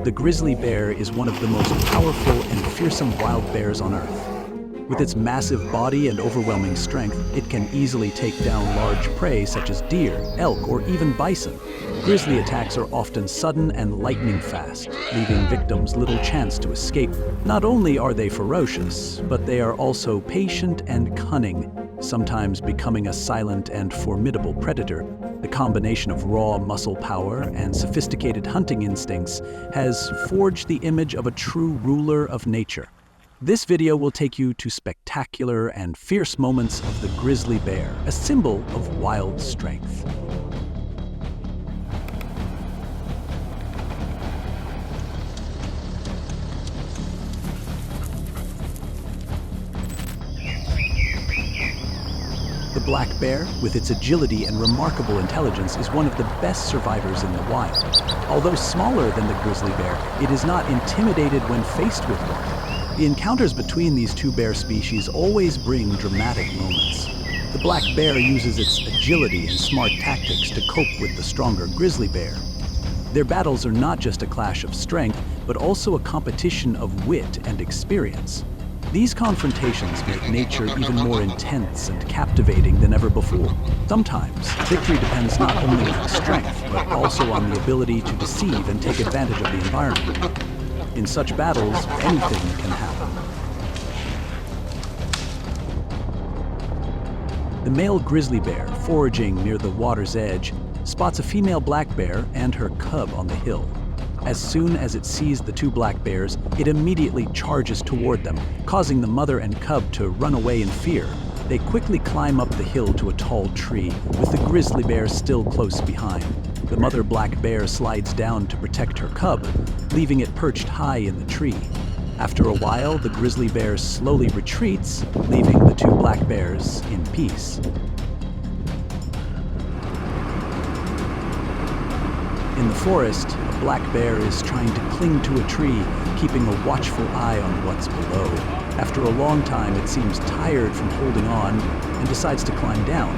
The grizzly bear is one of the most powerful and fearsome wild bears on Earth. With its massive body and overwhelming strength, it can easily take down large prey such as deer, elk, or even bison. Grizzly attacks are often sudden and lightning fast, leaving victims little chance to escape. Not only are they ferocious, but they are also patient and cunning, sometimes becoming a silent and formidable predator. The combination of raw muscle power and sophisticated hunting instincts has forged the image of a true ruler of nature. This video will take you to spectacular and fierce moments of the grizzly bear, a symbol of wild strength. The black bear, with its agility and remarkable intelligence, is one of the best survivors in the wild. Although smaller than the grizzly bear, it is not intimidated when faced with one. The encounters between these two bear species always bring dramatic moments. The black bear uses its agility and smart tactics to cope with the stronger grizzly bear. Their battles are not just a clash of strength, but also a competition of wit and experience. These confrontations make nature even more intense and captivating than ever before. Sometimes, victory depends not only on strength, but also on the ability to deceive and take advantage of the environment. In such battles, anything can happen. The male grizzly bear, foraging near the water's edge, spots a female black bear and her cub on the hill. As soon as it sees the two black bears, it immediately charges toward them, causing the mother and cub to run away in fear. They quickly climb up the hill to a tall tree, with the grizzly bear still close behind. The mother black bear slides down to protect her cub, leaving it perched high in the tree. After a while, the grizzly bear slowly retreats, leaving the two black bears in peace. In the forest, a black bear is trying to cling to a tree, keeping a watchful eye on what's below. After a long time, it seems tired from holding on and decides to climb down.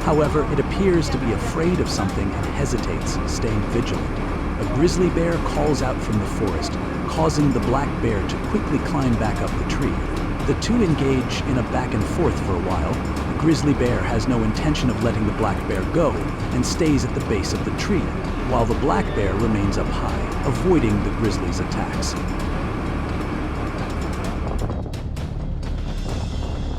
However, it appears to be afraid of something and hesitates, staying vigilant. A grizzly bear calls out from the forest, causing the black bear to quickly climb back up the tree. The two engage in a back and forth for a while. The grizzly bear has no intention of letting the black bear go and stays at the base of the tree, while the black bear remains up high, avoiding the grizzly's attacks.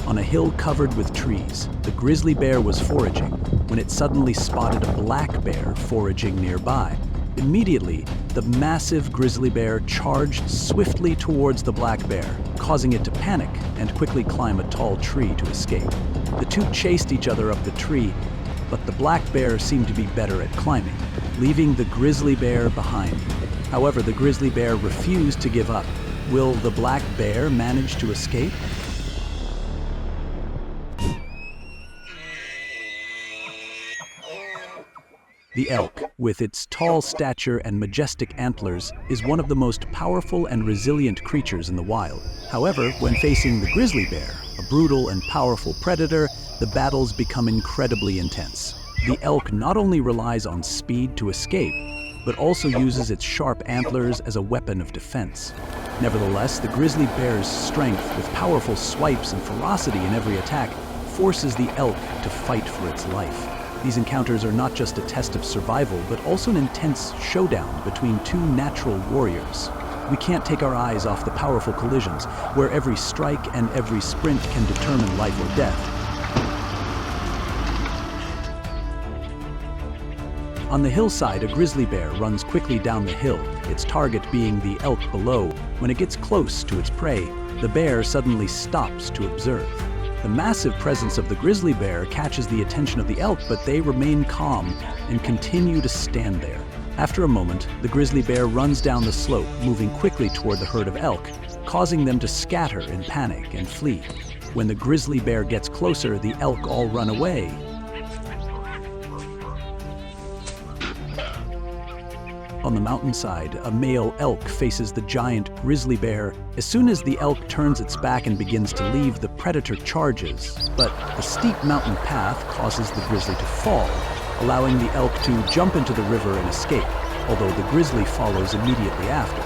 On a hill covered with trees, the grizzly bear was foraging when it suddenly spotted a black bear foraging nearby. Immediately, the massive grizzly bear charged swiftly towards the black bear, causing it to panic and quickly climb a tall tree to escape. The two chased each other up the tree, but the black bear seemed to be better at climbing, leaving the grizzly bear behind. However, the grizzly bear refused to give up. Will the black bear manage to escape? The elk, with its tall stature and majestic antlers, is one of the most powerful and resilient creatures in the wild. However, when facing the grizzly bear, a brutal and powerful predator, the battles become incredibly intense. The elk not only relies on speed to escape, but also uses its sharp antlers as a weapon of defense. Nevertheless, the grizzly bear's strength, with powerful swipes and ferocity in every attack, forces the elk to fight for its life. These encounters are not just a test of survival, but also an intense showdown between two natural warriors. We can't take our eyes off the powerful collisions, where every strike and every sprint can determine life or death. On the hillside, a grizzly bear runs quickly down the hill, its target being the elk below. When it gets close to its prey, the bear suddenly stops to observe. The massive presence of the grizzly bear catches the attention of the elk, but they remain calm and continue to stand there. After a moment, the grizzly bear runs down the slope, moving quickly toward the herd of elk, causing them to scatter in panic and flee. When the grizzly bear gets closer, the elk all run away. On the mountainside, a male elk faces the giant grizzly bear. As soon as the elk turns its back and begins to leave, the predator charges. But the steep mountain path causes the grizzly to fall, allowing the elk to jump into the river and escape. although the grizzly follows immediately after.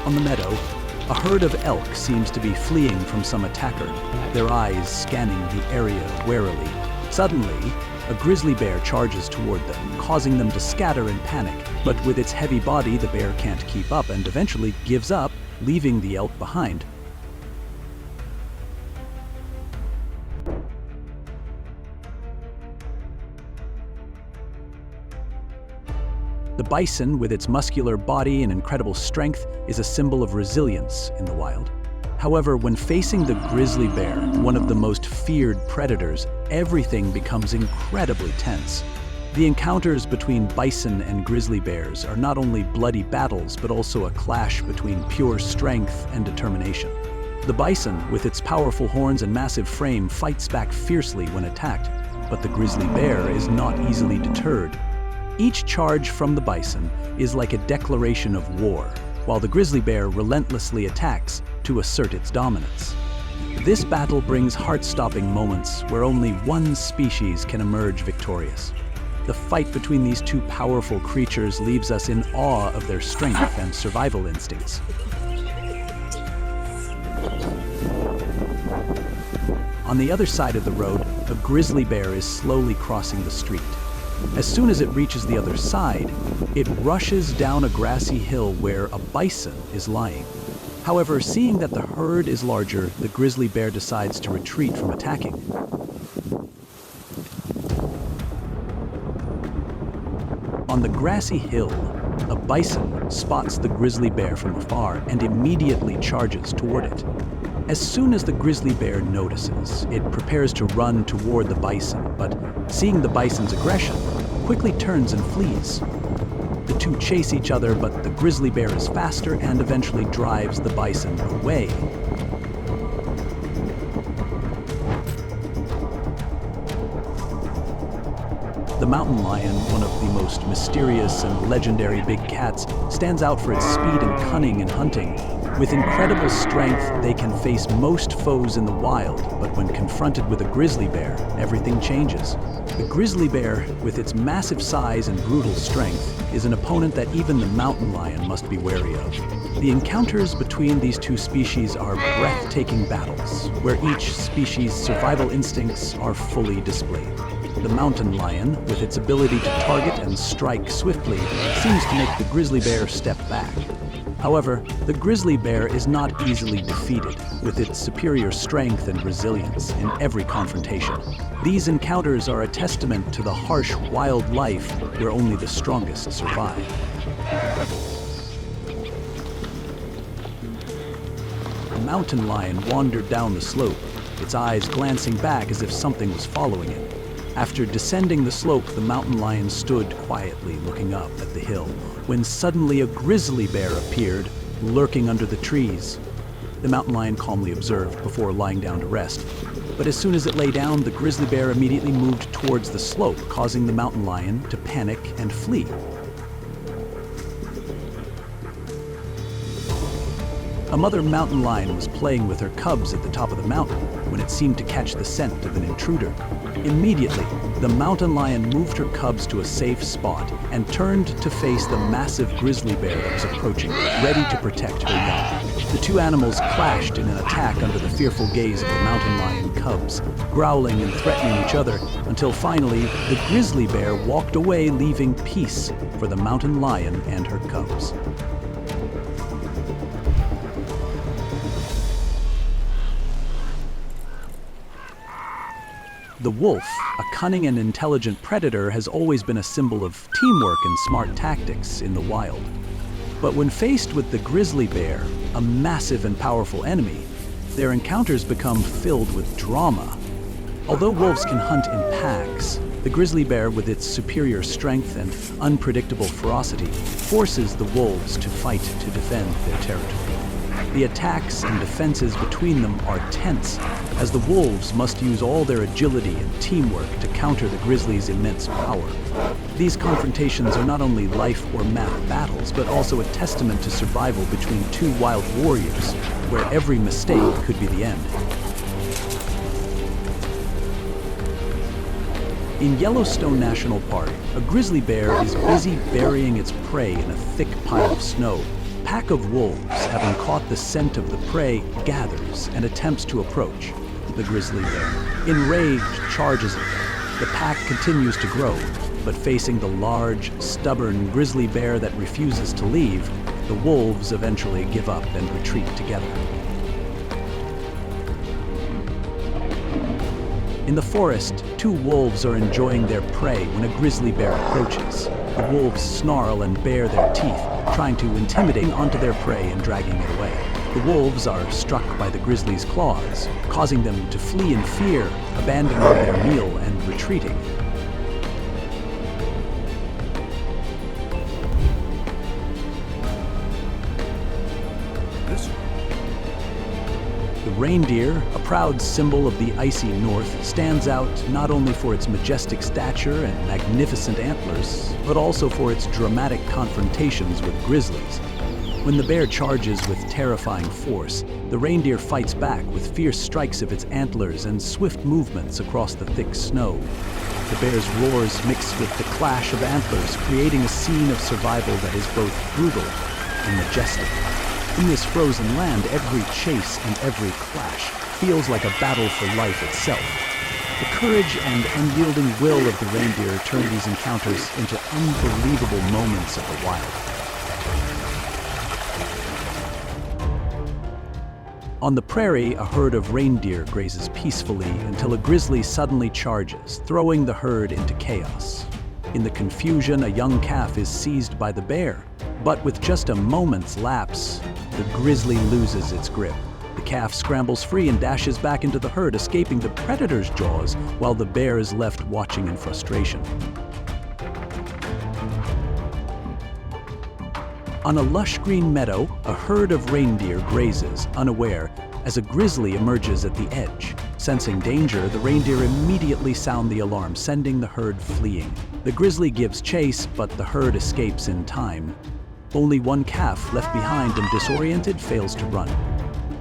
On the meadow, a herd of elk seems to be fleeing from some attacker, their eyes scanning the area warily. Suddenly, a grizzly bear charges toward them, causing them to scatter in panic. But with its heavy body, the bear can't keep up and eventually gives up, leaving the elk behind. The bison, with its muscular body and incredible strength, is a symbol of resilience in the wild. However, when facing the grizzly bear, one of the most feared predators, everything becomes incredibly tense. The encounters between bison and grizzly bears are not only bloody battles, but also a clash between pure strength and determination. The bison, with its powerful horns and massive frame, fights back fiercely when attacked, but the grizzly bear is not easily deterred. Each charge from the bison is like a declaration of war, while the grizzly bear relentlessly attacks to assert its dominance. This battle brings heart-stopping moments where only one species can emerge victorious. The fight between these two powerful creatures leaves us in awe of their strength and survival instincts. On the other side of the road, a grizzly bear is slowly crossing the street. As soon as it reaches the other side, it rushes down a grassy hill where a bison is lying. However, seeing that the herd is larger, the grizzly bear decides to retreat from attacking. On the grassy hill, a bison spots the grizzly bear from afar and immediately charges toward it. As soon as the grizzly bear notices, it prepares to run toward the bison, but seeing the bison's aggression, quickly turns and flees. The two chase each other, but the grizzly bear is faster and eventually drives the bison away. The mountain lion, one of the most mysterious and legendary big cats, stands out for its speed and cunning in hunting. With incredible strength, they can face most foes in the wild, but when confronted with a grizzly bear, everything changes. The grizzly bear, with its massive size and brutal strength, is an opponent that even the mountain lion must be wary of. The encounters between these two species are breathtaking battles, where each species' survival instincts are fully displayed. The mountain lion, with its ability to target and strike swiftly, seems to make the grizzly bear step back. However, the grizzly bear is not easily defeated, with its superior strength and resilience in every confrontation. These encounters are a testament to the harsh wild life where only the strongest survive. The mountain lion wandered down the slope, its eyes glancing back as if something was following it. After descending the slope, the mountain lion stood quietly looking up at the hill, when suddenly a grizzly bear appeared, lurking under the trees. The mountain lion calmly observed before lying down to rest. But as soon as it lay down, the grizzly bear immediately moved towards the slope, causing the mountain lion to panic and flee. A mother mountain lion was playing with her cubs at the top of the mountain when it seemed to catch the scent of an intruder. Immediately, the mountain lion moved her cubs to a safe spot and turned to face the massive grizzly bear that was approaching, ready to protect her young. The two animals clashed in an attack under the fearful gaze of the mountain lion cubs, growling and threatening each other, until finally, the grizzly bear walked away, leaving peace for the mountain lion and her cubs. The wolf, a cunning and intelligent predator, has always been a symbol of teamwork and smart tactics in the wild. But when faced with the grizzly bear, a massive and powerful enemy, their encounters become filled with drama. Although wolves can hunt in packs, the grizzly bear, with its superior strength and unpredictable ferocity, forces the wolves to fight to defend their territory. The attacks and defenses between them are tense, as the wolves must use all their agility and teamwork to counter the grizzly's immense power. These confrontations are not only life or math battles, but also a testament to survival between two wild warriors, where every mistake could be the end. In Yellowstone National Park, a grizzly bear is busy burying its prey in a thick pile of snow. A pack of wolves, having caught the scent of the prey, gathers and attempts to approach the grizzly bear. Enraged, charges it. The pack continues to grow, but facing the large, stubborn grizzly bear that refuses to leave, the wolves eventually give up and retreat together. In the forest, two wolves are enjoying their prey when a grizzly bear approaches. The wolves snarl and bare their teeth, trying to intimidate onto their prey and dragging it away. The wolves are struck by the grizzly's claws, causing them to flee in fear, abandoning their meal and retreating. The reindeer, a proud symbol of the icy north, stands out not only for its majestic stature and magnificent antlers, but also for its dramatic confrontations with grizzlies. When the bear charges with terrifying force, the reindeer fights back with fierce strikes of its antlers and swift movements across the thick snow. The bear's roars mix with the clash of antlers, creating a scene of survival that is both brutal and majestic. In this frozen land, every chase and every clash feels like a battle for life itself. The courage and unyielding will of the reindeer turn these encounters into unbelievable moments of the wild. On the prairie, a herd of reindeer grazes peacefully until a grizzly suddenly charges, throwing the herd into chaos. In the confusion, a young calf is seized by the bear, but with just a moment's lapse, the grizzly loses its grip. The calf scrambles free and dashes back into the herd, escaping the predator's jaws, while the bear is left watching in frustration. On a lush green meadow, a herd of reindeer grazes, unaware, as a grizzly emerges at the edge. Sensing danger, the reindeer immediately sound the alarm, sending the herd fleeing. The grizzly gives chase, but the herd escapes in time. Only one calf, left behind and disoriented, fails to run.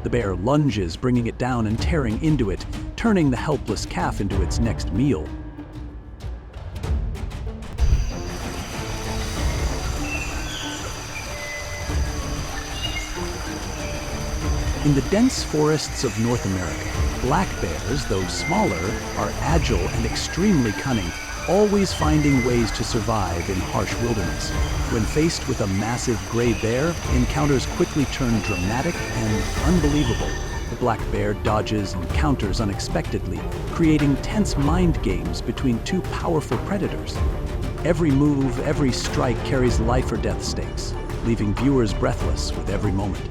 The bear lunges, bringing it down and tearing into it, turning the helpless calf into its next meal. In the dense forests of North America, black bears, though smaller, are agile and extremely cunning, always finding ways to survive in harsh wilderness. When faced with a massive gray bear, encounters quickly turn dramatic and unbelievable. The black bear dodges and counters unexpectedly, creating tense mind games between two powerful predators. Every move, every strike carries life or death stakes, leaving viewers breathless with every moment.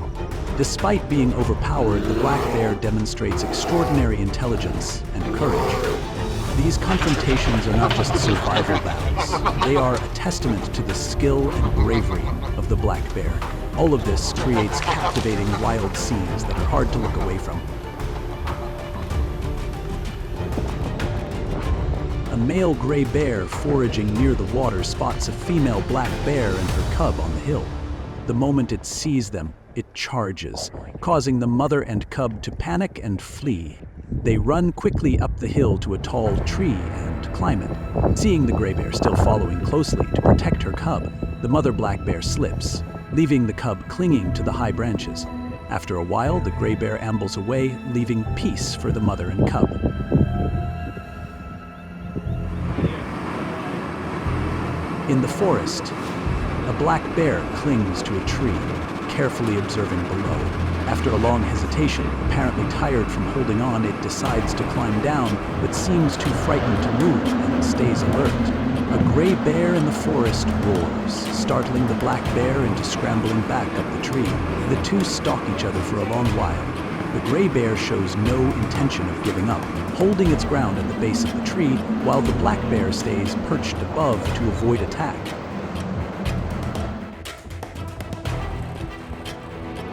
Despite being overpowered, the black bear demonstrates extraordinary intelligence and courage. These confrontations are not just survival battles. They are a testament to the skill and bravery of the black bear. All of this creates captivating wild scenes that are hard to look away from. A male gray bear foraging near the water spots a female black bear and her cub on the hill. The moment it sees them, it charges, causing the mother and cub to panic and flee. They run quickly up the hill to a tall tree and climb it. Seeing the gray bear still following closely to protect her cub, the mother black bear slips, leaving the cub clinging to the high branches. After a while, the gray bear ambles away, leaving peace for the mother and cub. In the forest, a black bear clings to a tree, carefully observing below. After a long hesitation, apparently tired from holding on, it decides to climb down, but seems too frightened to move and stays alert. A gray bear in the forest roars, startling the black bear into scrambling back up the tree. The two stalk each other for a long while. The gray bear shows no intention of giving up, holding its ground at the base of the tree, while the black bear stays perched above to avoid attack.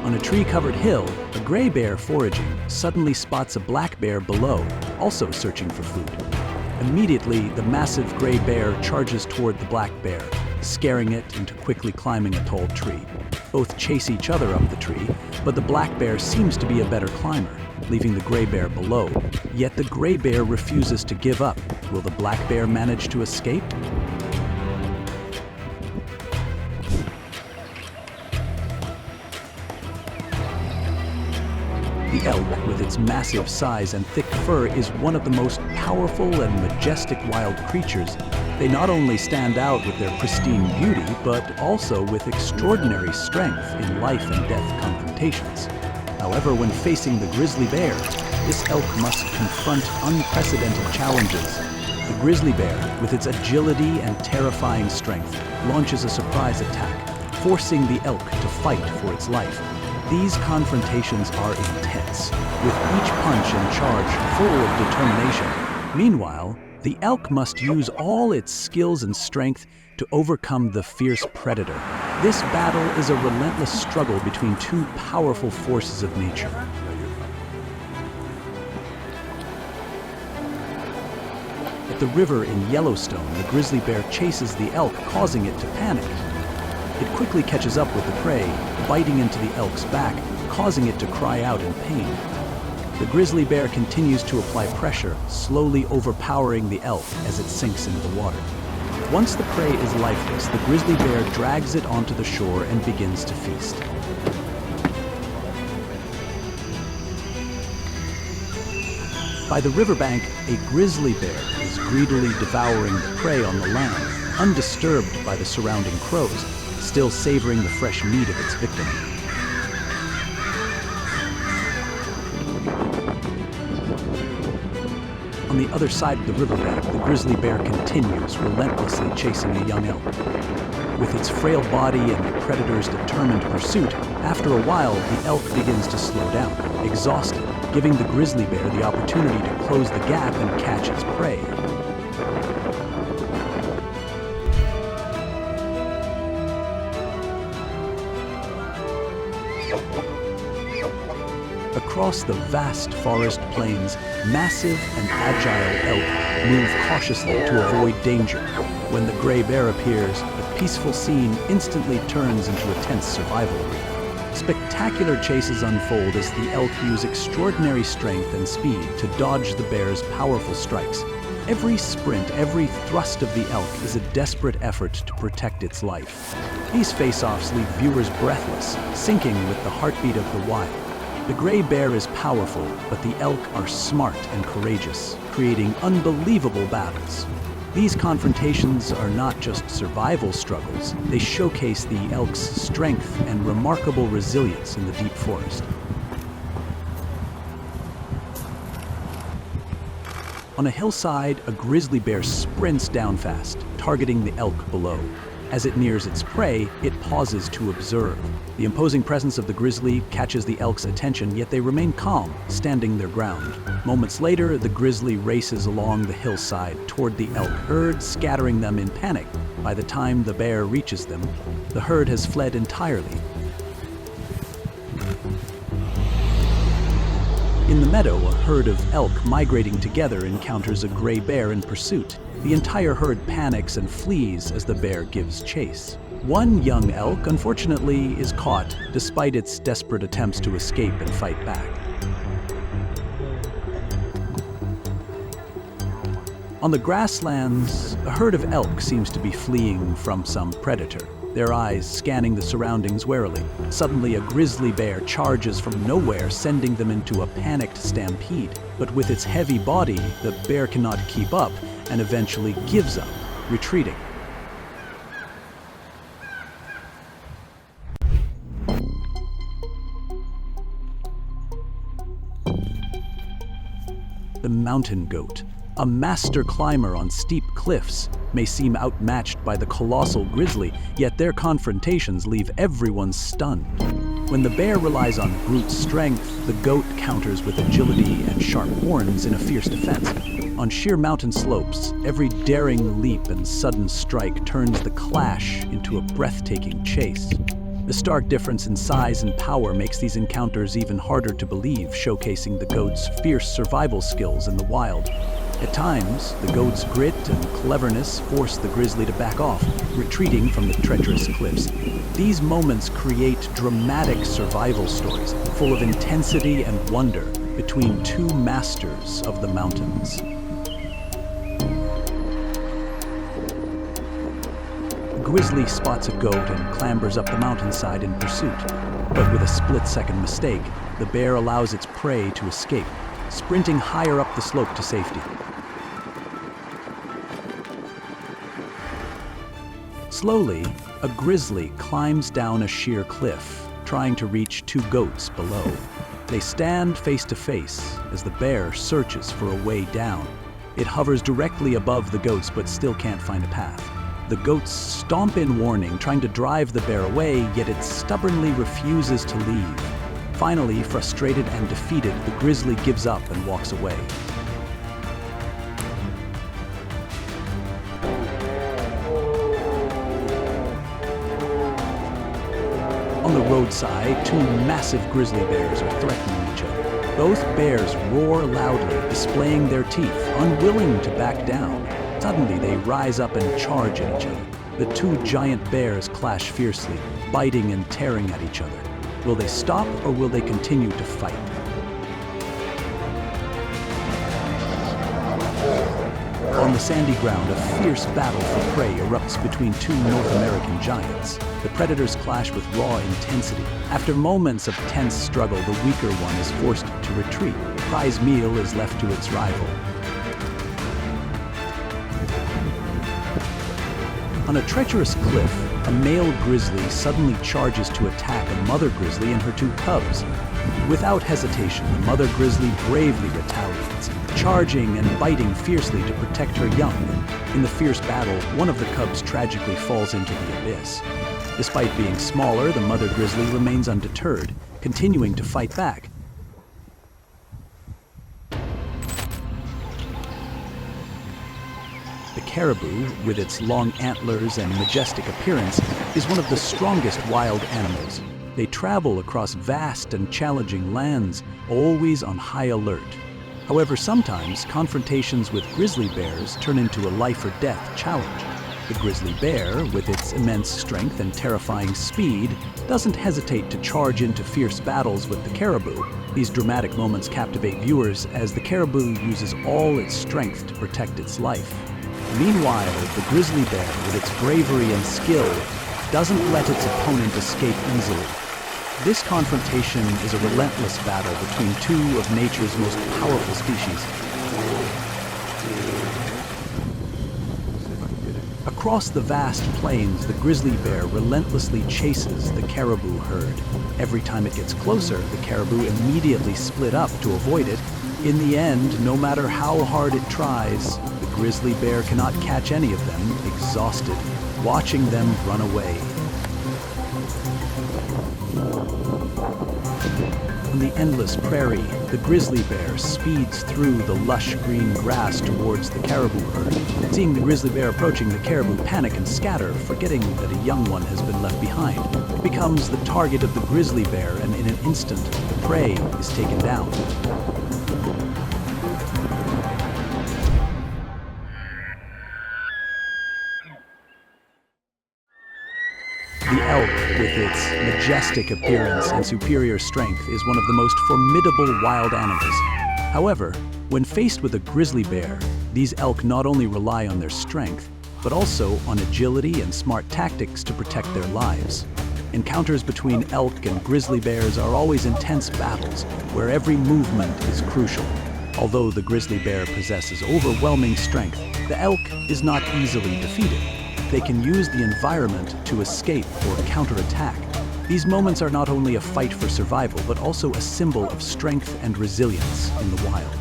On a tree-covered hill, a gray bear foraging suddenly spots a black bear below, also searching for food. Immediately, the massive gray bear charges toward the black bear, scaring it into quickly climbing a tall tree. Both chase each other up the tree, but the black bear seems to be a better climber, leaving the gray bear below. Yet the gray bear refuses to give up, Will the black bear manage to escape? The elk, with its massive size and thick fur, is one of the most powerful and majestic wild creatures. They not only stand out with their pristine beauty, but also with extraordinary strength in life and death confrontations. However, when facing the grizzly bear, this elk must confront unprecedented challenges. The grizzly bear, with its agility and terrifying strength, launches a surprise attack, forcing the elk to fight for its life. These confrontations are intense, with each punch and charge full of determination. Meanwhile, the elk must use all its skills and strength to overcome the fierce predator. This battle is a relentless struggle between two powerful forces of nature. At the river in Yellowstone, the grizzly bear chases the elk, causing it to panic. It quickly catches up with the prey, biting into the elk's back, causing it to cry out in pain. The grizzly bear continues to apply pressure, slowly overpowering the elk as it sinks into the water. Once the prey is lifeless, the grizzly bear drags it onto the shore and begins to feast. By the riverbank, a grizzly bear is greedily devouring the prey on the land, undisturbed by the surrounding crows, still savoring the fresh meat of its victim. On the other side of the riverbank, the grizzly bear continues relentlessly chasing a young elk. With its frail body and the predator's determined pursuit, after a while, the elk begins to slow down, exhausted, giving the grizzly bear the opportunity to close the gap and catch its prey. Across the vast forest plains, massive and agile elk move cautiously to avoid danger. When the gray bear appears, the peaceful scene instantly turns into a tense survival arena. Spectacular chases unfold as the elk use extraordinary strength and speed to dodge the bear's powerful strikes. Every sprint, every thrust of the elk is a desperate effort to protect its life. These face-offs leave viewers breathless, syncing with the heartbeat of the wild. The gray bear is powerful, but the elk are smart and courageous, creating unbelievable battles. These confrontations are not just survival struggles, they showcase the elk's strength and remarkable resilience in the deep forest. On a hillside, a grizzly bear sprints down fast, targeting the elk below. As it nears its prey, it pauses to observe. The imposing presence of the grizzly catches the elk's attention, yet they remain calm, standing their ground. Moments later, the grizzly races along the hillside toward the elk herd, scattering them in panic. By the time the bear reaches them, the herd has fled entirely. In the meadow, a herd of elk migrating together encounters a gray bear in pursuit. The entire herd panics and flees as the bear gives chase. One young elk, unfortunately, is caught despite its desperate attempts to escape and fight back. On the grasslands, a herd of elk seems to be fleeing from some predator, their eyes scanning the surroundings warily. Suddenly, a grizzly bear charges from nowhere, sending them into a panicked stampede. But with its heavy body, the bear cannot keep up and eventually gives up, retreating. The mountain goat, a master climber on steep cliffs, may seem outmatched by the colossal grizzly, yet their confrontations leave everyone stunned. When the bear relies on brute strength, the goat counters with agility and sharp horns in a fierce defense. On sheer mountain slopes, every daring leap and sudden strike turns the clash into a breathtaking chase. The stark difference in size and power makes these encounters even harder to believe, showcasing the goat's fierce survival skills in the wild. At times, the goat's grit and cleverness force the grizzly to back off, retreating from the treacherous cliffs. These moments create dramatic survival stories, full of intensity and wonder between two masters of the mountains. grizzly spots a goat and clambers up the mountainside in pursuit. But with a split-second mistake, the bear allows its prey to escape, sprinting higher up the slope to safety. Slowly, a grizzly climbs down a sheer cliff, trying to reach two goats below. They stand face to face as the bear searches for a way down. It hovers directly above the goats but still can't find a path. The goats stomp in warning, trying to drive the bear away, yet it stubbornly refuses to leave. Finally, frustrated and defeated, the grizzly gives up and walks away. On the roadside, two massive grizzly bears are threatening each other. Both bears roar loudly, displaying their teeth, unwilling to back down. Suddenly, they rise up and charge at each other. The two giant bears clash fiercely, biting and tearing at each other. Will they stop or will they continue to fight? On the sandy ground, a fierce battle for prey erupts between two North American giants. The predators clash with raw intensity. After moments of tense struggle, the weaker one is forced to retreat. The prize meal is left to its rival. On a treacherous cliff, a male grizzly suddenly charges to attack a mother grizzly and her two cubs. Without hesitation, the mother grizzly bravely retaliates, charging and biting fiercely to protect her young. In the fierce battle, one of the cubs tragically falls into the abyss. Despite being smaller, the mother grizzly remains undeterred, continuing to fight back. The caribou, with its long antlers and majestic appearance, is one of the strongest wild animals. They travel across vast and challenging lands, always on high alert. However, sometimes confrontations with grizzly bears turn into a life-or-death challenge. The grizzly bear, with its immense strength and terrifying speed, doesn't hesitate to charge into fierce battles with the caribou. These dramatic moments captivate viewers as the caribou uses all its strength to protect its life. Meanwhile, the grizzly bear, with its bravery and skill, doesn't let its opponent escape easily. This confrontation is a relentless battle between two of nature's most powerful species. Across the vast plains, the grizzly bear relentlessly chases the caribou herd. Every time it gets closer, the caribou immediately split up to avoid it. In the end, no matter how hard it tries, the grizzly bear cannot catch any of them, exhausted, watching them run away. On the endless prairie, the grizzly bear speeds through the lush green grass towards the caribou herd. Seeing the grizzly bear approaching, the caribou panic and scatter, forgetting that a young one has been left behind. It becomes the target of the grizzly bear, and in an instant, the prey is taken down. The elk, with its majestic appearance and superior strength, is one of the most formidable wild animals. However, when faced with a grizzly bear, these elk not only rely on their strength, but also on agility and smart tactics to protect their lives. Encounters between elk and grizzly bears are always intense battles, where every movement is crucial. Although the grizzly bear possesses overwhelming strength, the elk is not easily defeated. They can use the environment to escape or counterattack. These moments are not only a fight for survival, but also a symbol of strength and resilience in the wild.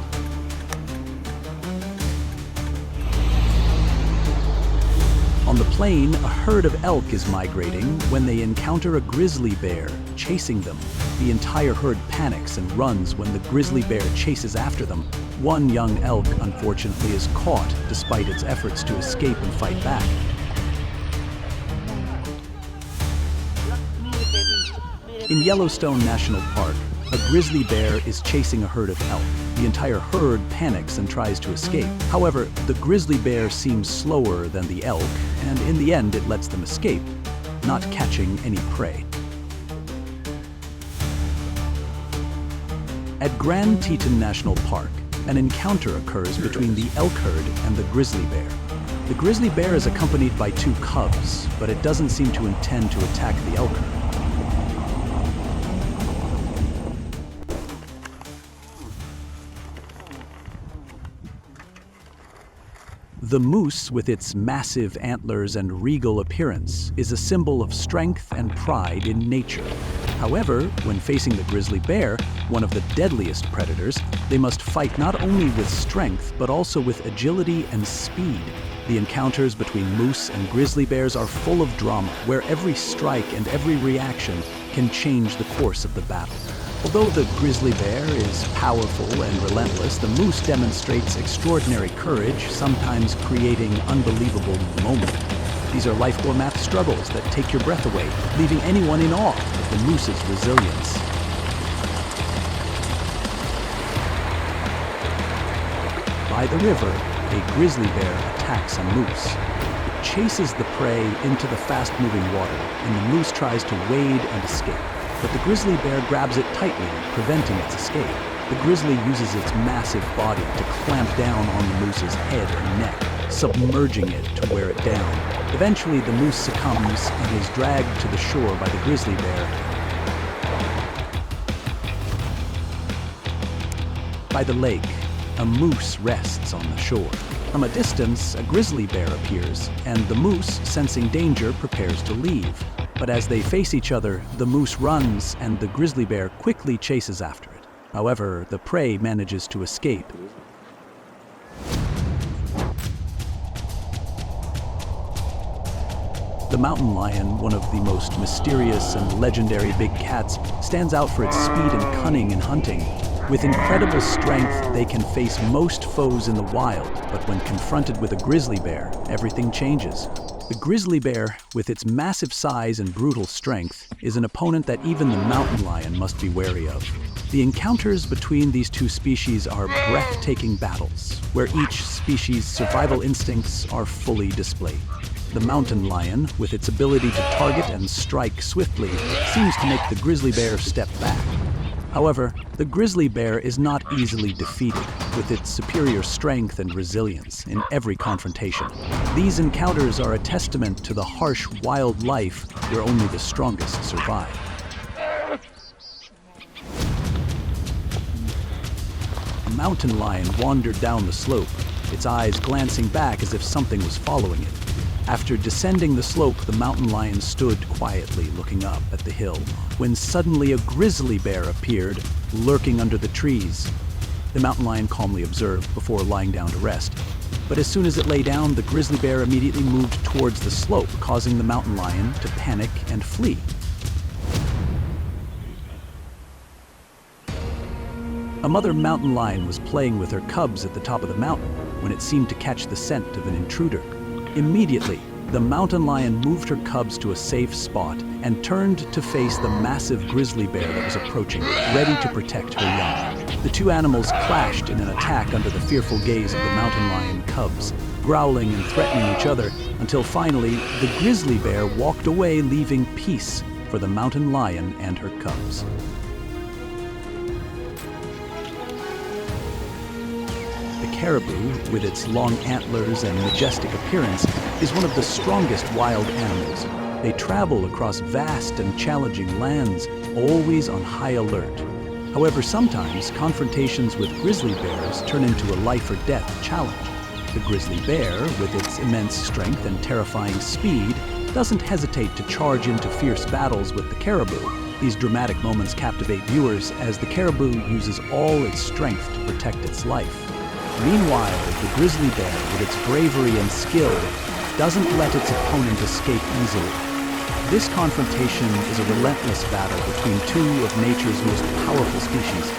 On the plain, a herd of elk is migrating when they encounter a grizzly bear chasing them. The entire herd panics and runs when the grizzly bear chases after them. One young elk, unfortunately, is caught despite its efforts to escape and fight back. In Yellowstone National Park, a grizzly bear is chasing a herd of elk. The entire herd panics and tries to escape. However, the grizzly bear seems slower than the elk, and in the end it lets them escape, not catching any prey. At Grand Teton National Park, an encounter occurs between the elk herd and the grizzly bear. The grizzly bear is accompanied by two cubs, but it doesn't seem to intend to attack the elk. The moose, with its massive antlers and regal appearance, is a symbol of strength and pride in nature. However, when facing the grizzly bear, one of the deadliest predators, they must fight not only with strength, but also with agility and speed. The encounters between moose and grizzly bears are full of drama, where every strike and every reaction can change the course of the battle. Although the grizzly bear is powerful and relentless, the moose demonstrates extraordinary courage, sometimes creating unbelievable moments. These are life or math struggles that take your breath away, leaving anyone in awe of the moose's resilience. By the river, a grizzly bear attacks a moose. It chases the prey into the fast-moving water, and the moose tries to wade and escape. But the grizzly bear grabs it tightly, preventing its escape. The grizzly uses its massive body to clamp down on the moose's head and neck, submerging it to wear it down. Eventually, the moose succumbs and is dragged to the shore by the grizzly bear. By the lake, a moose rests on the shore. From a distance, a grizzly bear appears, and the moose, sensing danger, prepares to leave. But as they face each other, the moose runs and the grizzly bear quickly chases after it. However, the prey manages to escape. The mountain lion, one of the most mysterious and legendary big cats, stands out for its speed and cunning in hunting. With incredible strength, they can face most foes in the wild, but when confronted with a grizzly bear, everything changes. The grizzly bear, with its massive size and brutal strength, is an opponent that even the mountain lion must be wary of. The encounters between these two species are breathtaking battles, where each species' survival instincts are fully displayed. The mountain lion, with its ability to target and strike swiftly, seems to make the grizzly bear step back. However, the grizzly bear is not easily defeated, with its superior strength and resilience in every confrontation. These encounters are a testament to the harsh, wild life where only the strongest survive. A mountain lion wandered down the slope, its eyes glancing back as if something was following it. After descending the slope, the mountain lion stood quietly looking up at the hill, when suddenly a grizzly bear appeared, lurking under the trees. The mountain lion calmly observed before lying down to rest. But as soon as it lay down, the grizzly bear immediately moved towards the slope, causing the mountain lion to panic and flee. A mother mountain lion was playing with her cubs at the top of the mountain when it seemed to catch the scent of an intruder. Immediately, the mountain lion moved her cubs to a safe spot and turned to face the massive grizzly bear that was approaching, ready to protect her young. The two animals clashed in an attack under the fearful gaze of the mountain lion cubs, growling and threatening each other, until finally, the grizzly bear walked away, leaving peace for the mountain lion and her cubs. Caribou, with its long antlers and majestic appearance, is one of the strongest wild animals. They travel across vast and challenging lands, always on high alert. However, sometimes confrontations with grizzly bears turn into a life or death challenge. The grizzly bear, with its immense strength and terrifying speed, doesn't hesitate to charge into fierce battles with the caribou. These dramatic moments captivate viewers as the caribou uses all its strength to protect its life. Meanwhile, the grizzly bear, with its bravery and skill, doesn't let its opponent escape easily. This confrontation is a relentless battle between two of nature's most powerful species.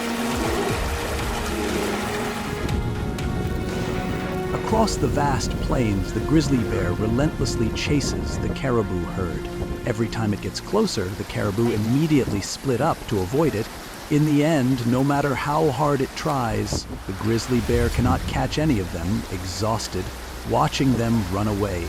Across the vast plains, the grizzly bear relentlessly chases the caribou herd. Every time it gets closer, the caribou immediately split up to avoid it. In the end, no matter how hard it tries, the grizzly bear cannot catch any of them, exhausted, watching them run away.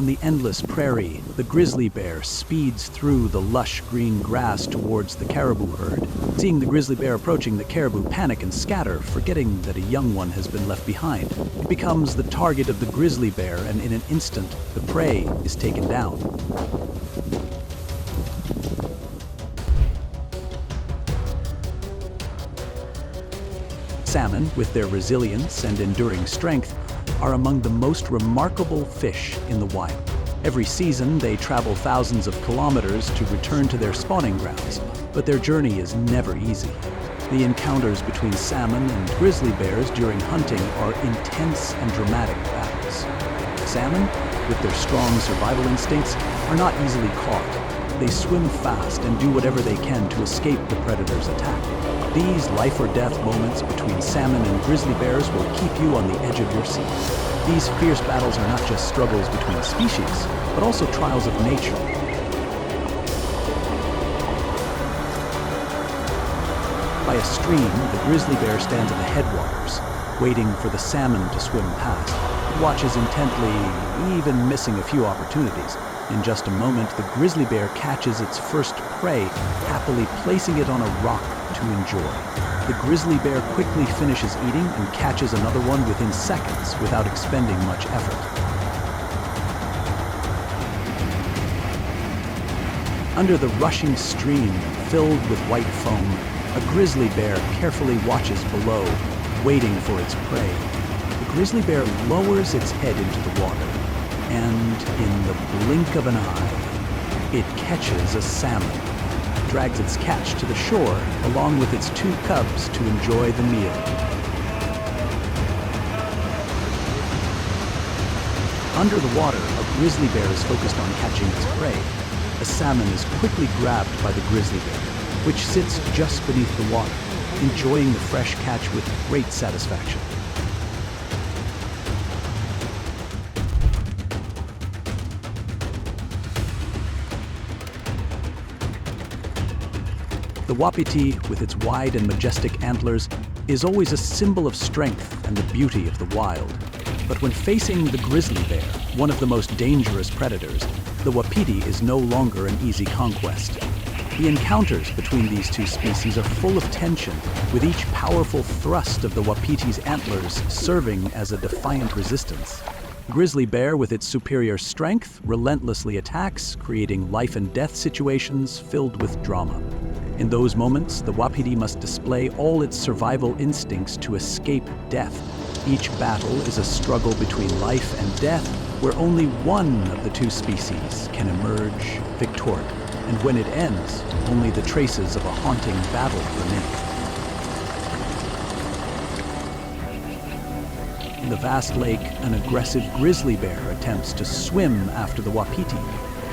On the endless prairie, the grizzly bear speeds through the lush green grass towards the caribou herd. Seeing the grizzly bear approaching, the caribou panic and scatter, forgetting that a young one has been left behind. It becomes the target of the grizzly bear, and in an instant, the prey is taken down. Salmon, with their resilience and enduring strength, are among the most remarkable fish in the wild. Every season, they travel thousands of kilometers to return to their spawning grounds, but their journey is never easy. The encounters between salmon and grizzly bears during hunting are intense and dramatic battles. Salmon, with their strong survival instincts, are not easily caught. They swim fast and do whatever they can to escape the predator's attack. These life-or-death moments between salmon and grizzly bears will keep you on the edge of your seat. These fierce battles are not just struggles between species, but also trials of nature. By a stream, the grizzly bear stands at the headwaters, waiting for the salmon to swim past. It watches intently, even missing a few opportunities. In just a moment, the grizzly bear catches its first prey, happily placing it on a rock to enjoy. The grizzly bear quickly finishes eating and catches another one within seconds without expending much effort. Under the rushing stream filled with white foam, a grizzly bear carefully watches below, waiting for its prey. The grizzly bear lowers its head into the water, and in the blink of an eye, it catches a salmon, drags its catch to the shore along with its two cubs to enjoy the meal. Under the water, a grizzly bear is focused on catching its prey. A salmon is quickly grabbed by the grizzly bear, which sits just beneath the water, enjoying the fresh catch with great satisfaction. The wapiti, with its wide and majestic antlers, is always a symbol of strength and the beauty of the wild. But when facing the grizzly bear, one of the most dangerous predators, the wapiti is no longer an easy conquest. The encounters between these two species are full of tension, with each powerful thrust of the wapiti's antlers serving as a defiant resistance. Grizzly bear, with its superior strength, relentlessly attacks, creating life and death situations filled with drama. In those moments, the wapiti must display all its survival instincts to escape death. Each battle is a struggle between life and death, where only one of the two species can emerge victorious. And when it ends, only the traces of a haunting battle remain. In the vast lake, an aggressive grizzly bear attempts to swim after the wapiti.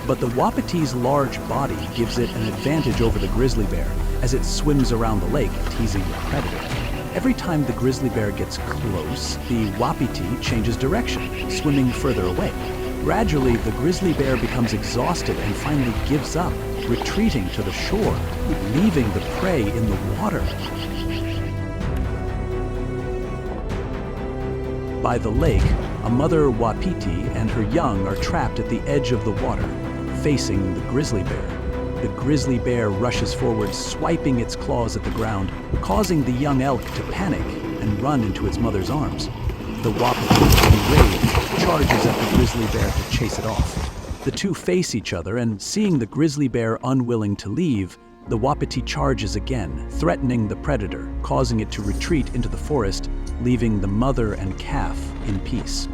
But the wapiti's large body gives it an advantage over the grizzly bear as it swims around the lake, teasing the predator. Every time the grizzly bear gets close, the wapiti changes direction, swimming further away. Gradually, the grizzly bear becomes exhausted and finally gives up, retreating to the shore, leaving the prey in the water. By the lake, a mother wapiti and her young are trapped at the edge of the water, facing the grizzly bear. The grizzly bear rushes forward, swiping its claws at the ground, causing the young elk to panic and run into its mother's arms. The wapiti, enraged, charges at the grizzly bear to chase it off. The two face each other, and seeing the grizzly bear unwilling to leave, the wapiti charges again, threatening the predator, causing it to retreat into the forest, leaving the mother and calf in peace.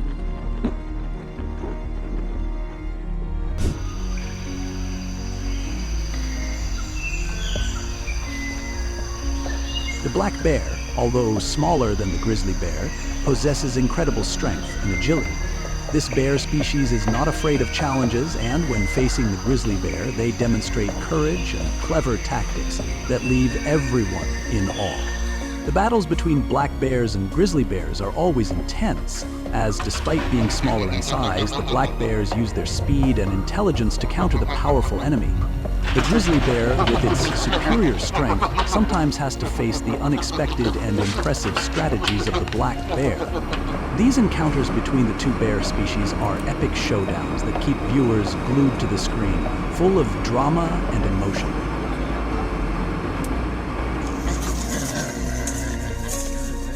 The black bear, although smaller than the grizzly bear, possesses incredible strength and agility. This bear species is not afraid of challenges, and when facing the grizzly bear, they demonstrate courage and clever tactics that leave everyone in awe. The battles between black bears and grizzly bears are always intense, as despite being smaller in size, the black bears use their speed and intelligence to counter the powerful enemy. The grizzly bear, with its superior strength, sometimes has to face the unexpected and impressive strategies of the black bear. These encounters between the two bear species are epic showdowns that keep viewers glued to the screen, full of drama and emotion.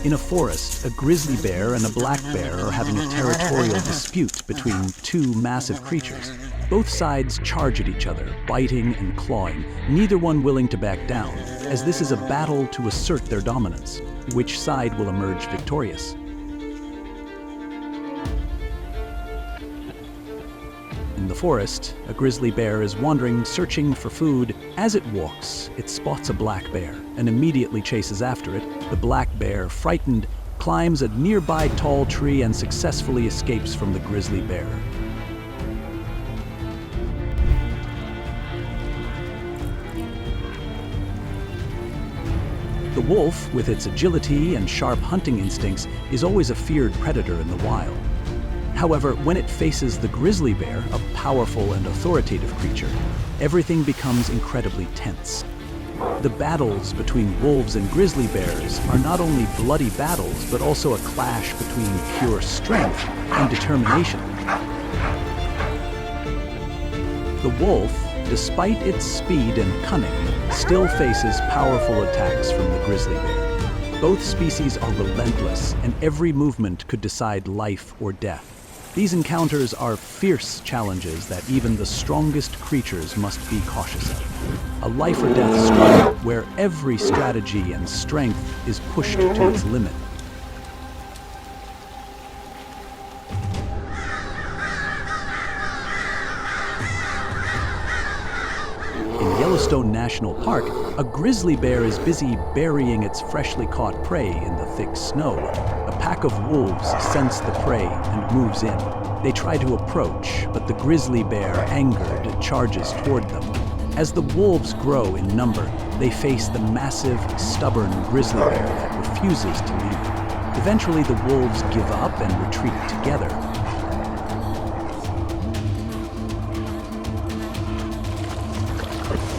In a forest, a grizzly bear and a black bear are having a territorial dispute between two massive creatures. Both sides charge at each other, biting and clawing, neither one willing to back down, as this is a battle to assert their dominance. Which side will emerge victorious? In the forest, a grizzly bear is wandering, searching for food. As it walks, it spots a black bear and immediately chases after it. The black bear, frightened, climbs a nearby tall tree and successfully escapes from the grizzly bear. The wolf, with its agility and sharp hunting instincts, is always a feared predator in the wild. However, when it faces the grizzly bear, a powerful and authoritative creature, everything becomes incredibly tense. The battles between wolves and grizzly bears are not only bloody battles, but also a clash between pure strength and determination. The wolf, despite its speed and cunning, still faces powerful attacks from the grizzly bear. Both species are relentless, and every movement could decide life or death. These encounters are fierce challenges that even the strongest creatures must be cautious of. A life or death struggle where every strategy and strength is pushed to its limit. In Yellowstone National Park, a grizzly bear is busy burying its freshly caught prey in the thick snow. A pack of wolves sense the prey and moves in. They try to approach, but the grizzly bear, angered, charges toward them. As the wolves grow in number, they face the massive, stubborn grizzly bear that refuses to leave. Eventually, the wolves give up and retreat together.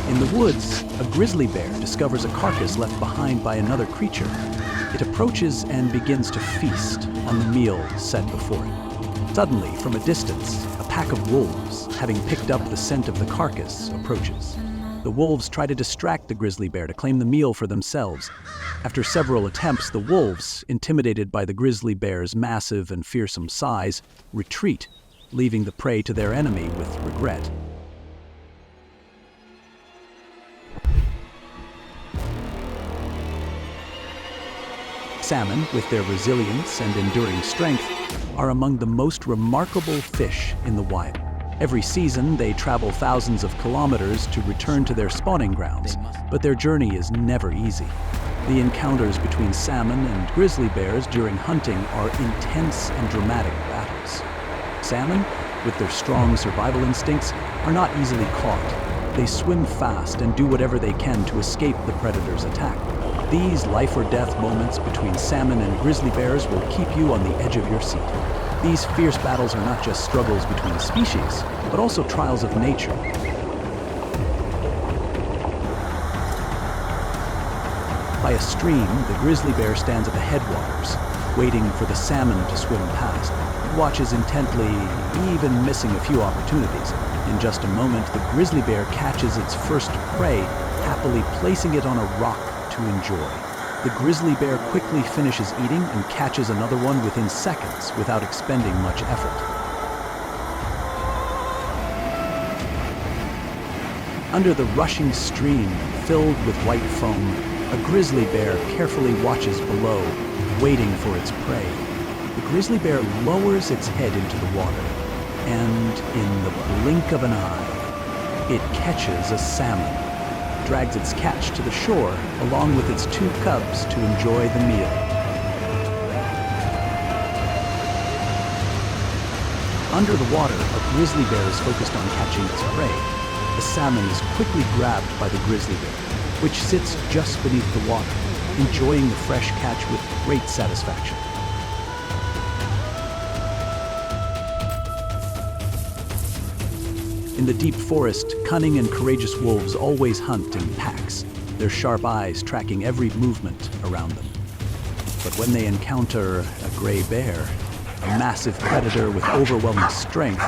In the woods, a grizzly bear discovers a carcass left behind by another creature. It approaches and begins to feast on the meal set before it. Suddenly, from a distance, a pack of wolves, having picked up the scent of the carcass, approaches. The wolves try to distract the grizzly bear to claim the meal for themselves. After several attempts, the wolves, intimidated by the grizzly bear's massive and fearsome size, retreat, leaving the prey to their enemy with regret. Salmon, with their resilience and enduring strength, are among the most remarkable fish in the wild. Every season, they travel thousands of kilometers to return to their spawning grounds, but their journey is never easy. The encounters between salmon and grizzly bears during hunting are intense and dramatic battles. Salmon, with their strong survival instincts, are not easily caught. They swim fast and do whatever they can to escape the predator's attack. These life-or-death moments between salmon and grizzly bears will keep you on the edge of your seat. These fierce battles are not just struggles between species, but also trials of nature. By a stream, the grizzly bear stands at the headwaters, waiting for the salmon to swim past. It watches intently, even missing a few opportunities. In just a moment, the grizzly bear catches its first prey, happily placing it on a rock to enjoy. The grizzly bear quickly finishes eating and catches another one within seconds without expending much effort. Under the rushing stream, filled with white foam, a grizzly bear carefully watches below, waiting for its prey. The grizzly bear lowers its head into the water, and in the blink of an eye, it catches a salmon. Drags its catch to the shore, along with its two cubs, to enjoy the meal. Under the water, a grizzly bear is focused on catching its prey. The salmon is quickly grabbed by the grizzly bear, which sits just beneath the water, enjoying the fresh catch with great satisfaction. In the deep forest, cunning and courageous wolves always hunt in packs, their sharp eyes tracking every movement around them. But when they encounter a gray bear, a massive predator with overwhelming strength,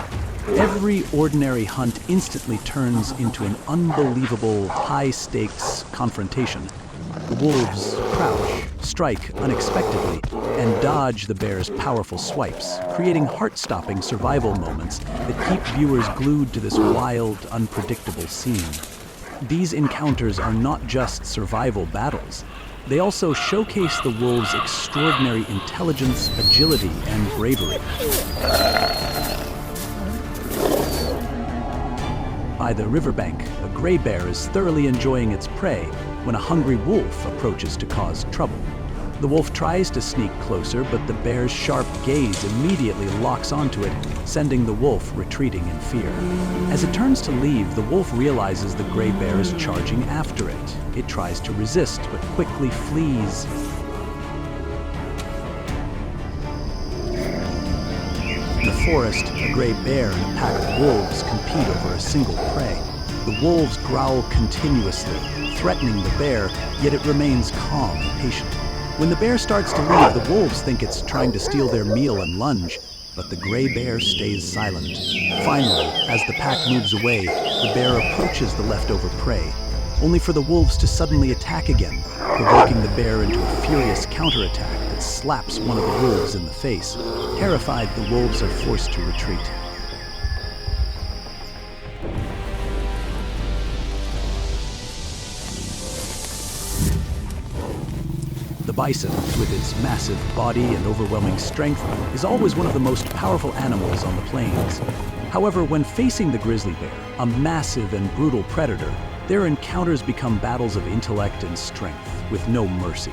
every ordinary hunt instantly turns into an unbelievable, high-stakes confrontation. The wolves crouch, strike unexpectedly, and dodge the bear's powerful swipes, creating heart-stopping survival moments that keep viewers glued to this wild, unpredictable scene. These encounters are not just survival battles. They also showcase the wolves' extraordinary intelligence, agility, and bravery. By the riverbank, a gray bear is thoroughly enjoying its prey when a hungry wolf approaches to cause trouble. The wolf tries to sneak closer, but the bear's sharp gaze immediately locks onto it, sending the wolf retreating in fear. As it turns to leave, the wolf realizes the gray bear is charging after it. It tries to resist, but quickly flees. In the forest, a gray bear and a pack of wolves compete over a single prey. The wolves growl continuously, threatening the bear, yet it remains calm and patient. When the bear starts to leave, the wolves think it's trying to steal their meal and lunge, but the gray bear stays silent. Finally, as the pack moves away, the bear approaches the leftover prey, only for the wolves to suddenly attack again, provoking the bear into a furious counterattack that slaps one of the wolves in the face. Terrified, the wolves are forced to retreat. The bison, with its massive body and overwhelming strength, is always one of the most powerful animals on the plains. However, when facing the grizzly bear, a massive and brutal predator, their encounters become battles of intellect and strength, with no mercy.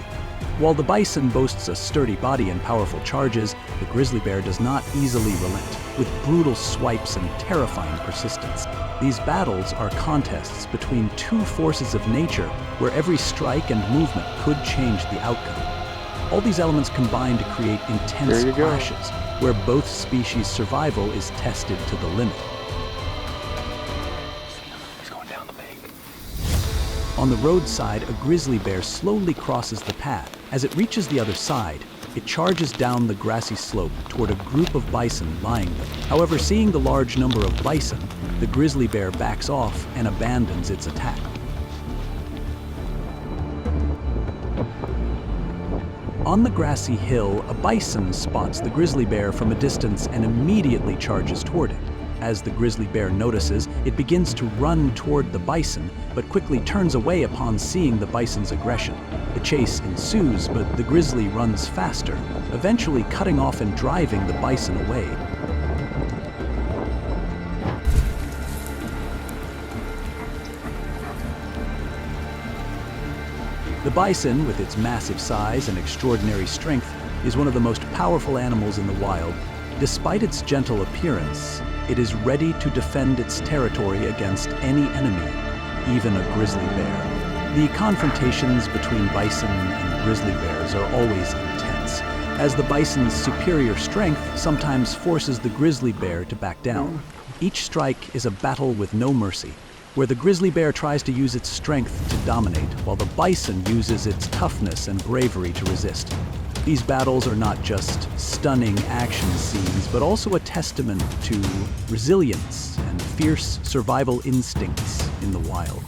While the bison boasts a sturdy body and powerful charges, the grizzly bear does not easily relent, with brutal swipes and terrifying persistence. These battles are contests between two forces of nature where every strike and movement could change the outcome. All these elements combine to create intense clashes, where both species' survival is tested to the limit. He's going down the bank. On the roadside, a grizzly bear slowly crosses the path. As it reaches the other side, it charges down the grassy slope toward a group of bison lying there. However, seeing the large number of bison, the grizzly bear backs off and abandons its attack. On the grassy hill, a bison spots the grizzly bear from a distance and immediately charges toward it. As the grizzly bear notices, it begins to run toward the bison, but quickly turns away upon seeing the bison's aggression. The chase ensues, but the grizzly runs faster, eventually cutting off and driving the bison away. The bison, with its massive size and extraordinary strength, is one of the most powerful animals in the wild. Despite its gentle appearance, it is ready to defend its territory against any enemy, even a grizzly bear. The confrontations between bison and grizzly bears are always intense, as the bison's superior strength sometimes forces the grizzly bear to back down. Each strike is a battle with no mercy, where the grizzly bear tries to use its strength to dominate, while the bison uses its toughness and bravery to resist. These battles are not just stunning action scenes, but also a testament to resilience and fierce survival instincts in the wild.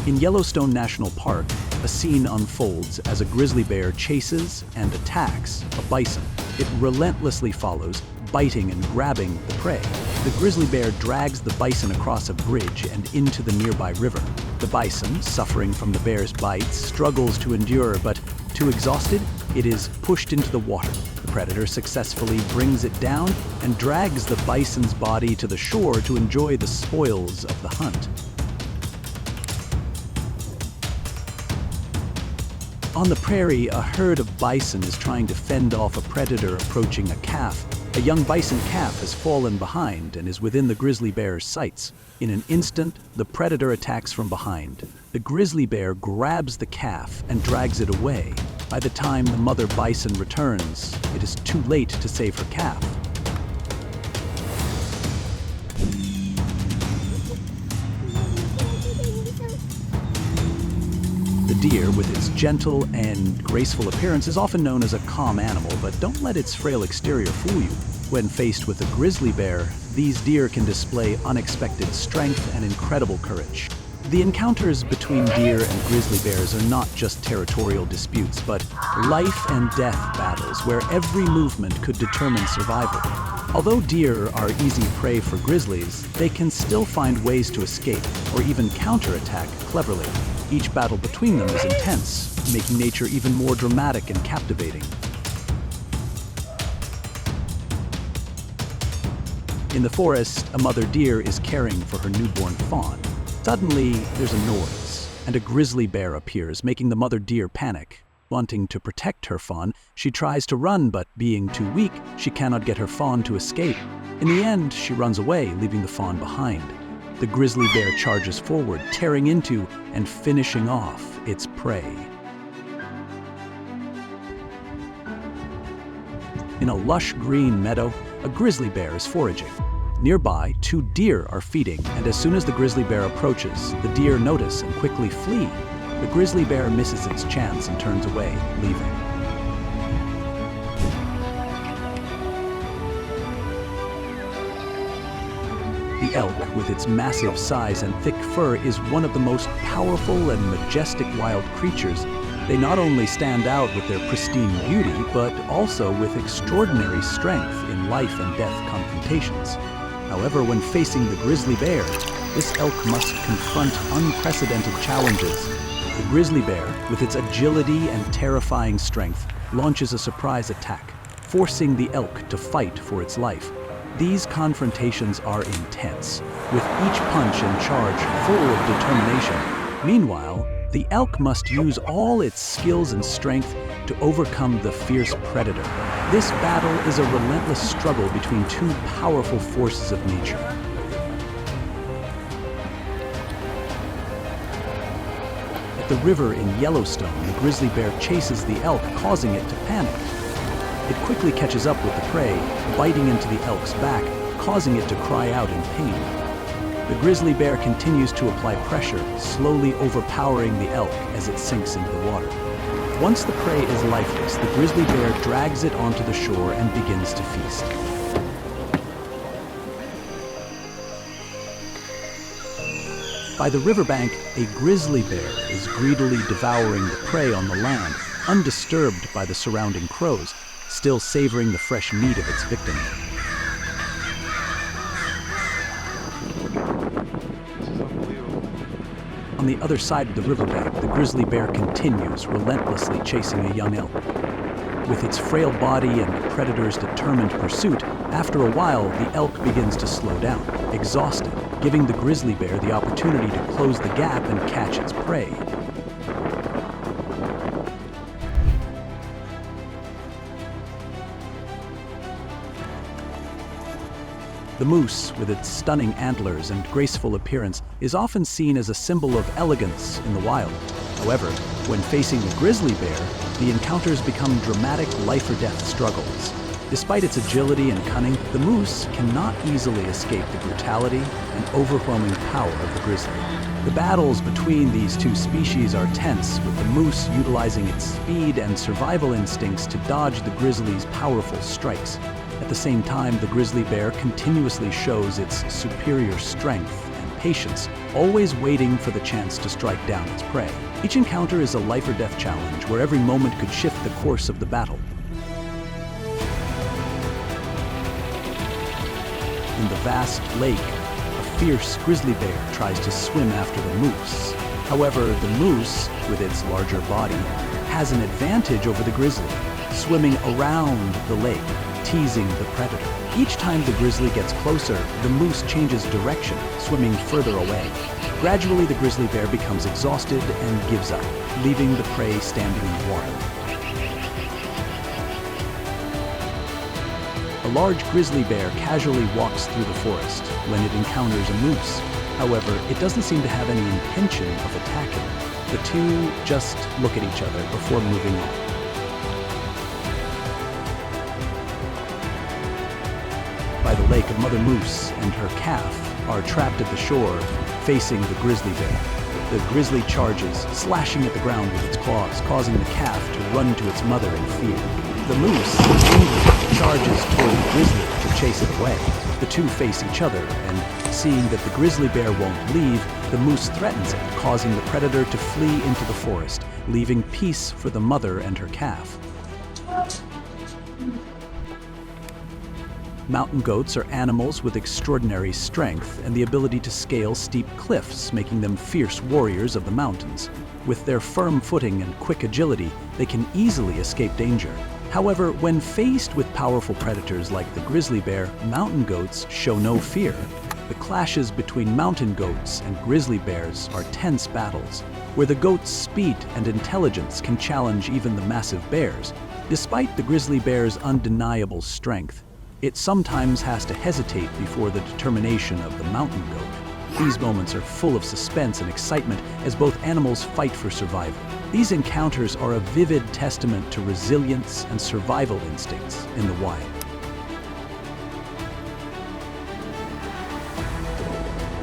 In Yellowstone National Park, a scene unfolds as a grizzly bear chases and attacks a bison. It relentlessly follows, biting and grabbing the prey. The grizzly bear drags the bison across a bridge and into the nearby river. The bison, suffering from the bear's bites, struggles to endure, but too exhausted, it is pushed into the water. The predator successfully brings it down and drags the bison's body to the shore to enjoy the spoils of the hunt. On the prairie, a herd of bison is trying to fend off a predator approaching a calf. A young bison calf has fallen behind and is within the grizzly bear's sights. In an instant, the predator attacks from behind. The grizzly bear grabs the calf and drags it away. By the time the mother bison returns, it is too late to save her calf. The deer, with its gentle and graceful appearance, is often known as a calm animal, but don't let its frail exterior fool you. When faced with a grizzly bear, these deer can display unexpected strength and incredible courage. The encounters between deer and grizzly bears are not just territorial disputes, but life and death battles where every movement could determine survival. Although deer are easy prey for grizzlies, they can still find ways to escape or even counterattack cleverly. Each battle between them is intense, making nature even more dramatic and captivating. In the forest, a mother deer is caring for her newborn fawn. Suddenly, there's a noise, and a grizzly bear appears, making the mother deer panic. Wanting to protect her fawn, she tries to run, but being too weak, she cannot get her fawn to escape. In the end, she runs away, leaving the fawn behind. The grizzly bear charges forward, tearing into and finishing off its prey. In a lush green meadow, a grizzly bear is foraging. Nearby, two deer are feeding, and as soon as the grizzly bear approaches, the deer notice and quickly flee. The grizzly bear misses its chance and turns away, leaving. The elk, with its massive size and thick fur, is one of the most powerful and majestic wild creatures. They not only stand out with their pristine beauty, but also with extraordinary strength in life and death confrontations. However, when facing the grizzly bear, this elk must confront unprecedented challenges. The grizzly bear, with its agility and terrifying strength, launches a surprise attack, forcing the elk to fight for its life. These confrontations are intense, with each punch and charge full of determination. Meanwhile, the elk must use all its skills and strength to overcome the fierce predator. This battle is a relentless struggle between two powerful forces of nature. At the river in Yellowstone, the grizzly bear chases the elk, causing it to panic. It quickly catches up with the prey, biting into the elk's back, causing it to cry out in pain. The grizzly bear continues to apply pressure, slowly overpowering the elk as it sinks into the water. Once the prey is lifeless, the grizzly bear drags it onto the shore and begins to feast. By the riverbank, a grizzly bear is greedily devouring the prey on the land, undisturbed by the surrounding crows, still savoring the fresh meat of its victim. On the other side of the riverbank, the grizzly bear continues relentlessly chasing a young elk. With its frail body and the predator's determined pursuit, after a while, the elk begins to slow down, exhausted, giving the grizzly bear the opportunity to close the gap and catch its prey. The moose, with its stunning antlers and graceful appearance, is often seen as a symbol of elegance in the wild. However, when facing the grizzly bear, the encounters become dramatic life-or-death struggles. Despite its agility and cunning, the moose cannot easily escape the brutality and overwhelming power of the grizzly. The battles between these two species are tense, with the moose utilizing its speed and survival instincts to dodge the grizzly's powerful strikes. At the same time, the grizzly bear continuously shows its superior strength and patience, always waiting for the chance to strike down its prey. Each encounter is a life-or-death challenge, where every moment could shift the course of the battle. In the vast lake, a fierce grizzly bear tries to swim after the moose. However, the moose, with its larger body, has an advantage over the grizzly, swimming around the lake, teasing the predator. Each time the grizzly gets closer, the moose changes direction, swimming further away. Gradually, the grizzly bear becomes exhausted and gives up, leaving the prey standing in the water. A large grizzly bear casually walks through the forest when it encounters a moose. However, it doesn't seem to have any intention of attacking. The two just look at each other before moving on. By the lake, a mother moose and her calf are trapped at the shore, facing the grizzly bear. The grizzly charges, slashing at the ground with its claws, causing the calf to run to its mother in fear. The moose, angrily, charges toward the grizzly to chase it away. The two face each other, and seeing that the grizzly bear won't leave, the moose threatens it, causing the predator to flee into the forest, leaving peace for the mother and her calf. Mountain goats are animals with extraordinary strength and the ability to scale steep cliffs, making them fierce warriors of the mountains. With their firm footing and quick agility, they can easily escape danger. However, when faced with powerful predators like the grizzly bear, mountain goats show no fear. The clashes between mountain goats and grizzly bears are tense battles, where the goat's speed and intelligence can challenge even the massive bears. Despite the grizzly bear's undeniable strength, it sometimes has to hesitate before the determination of the mountain goat. These moments are full of suspense and excitement as both animals fight for survival. These encounters are a vivid testament to resilience and survival instincts in the wild.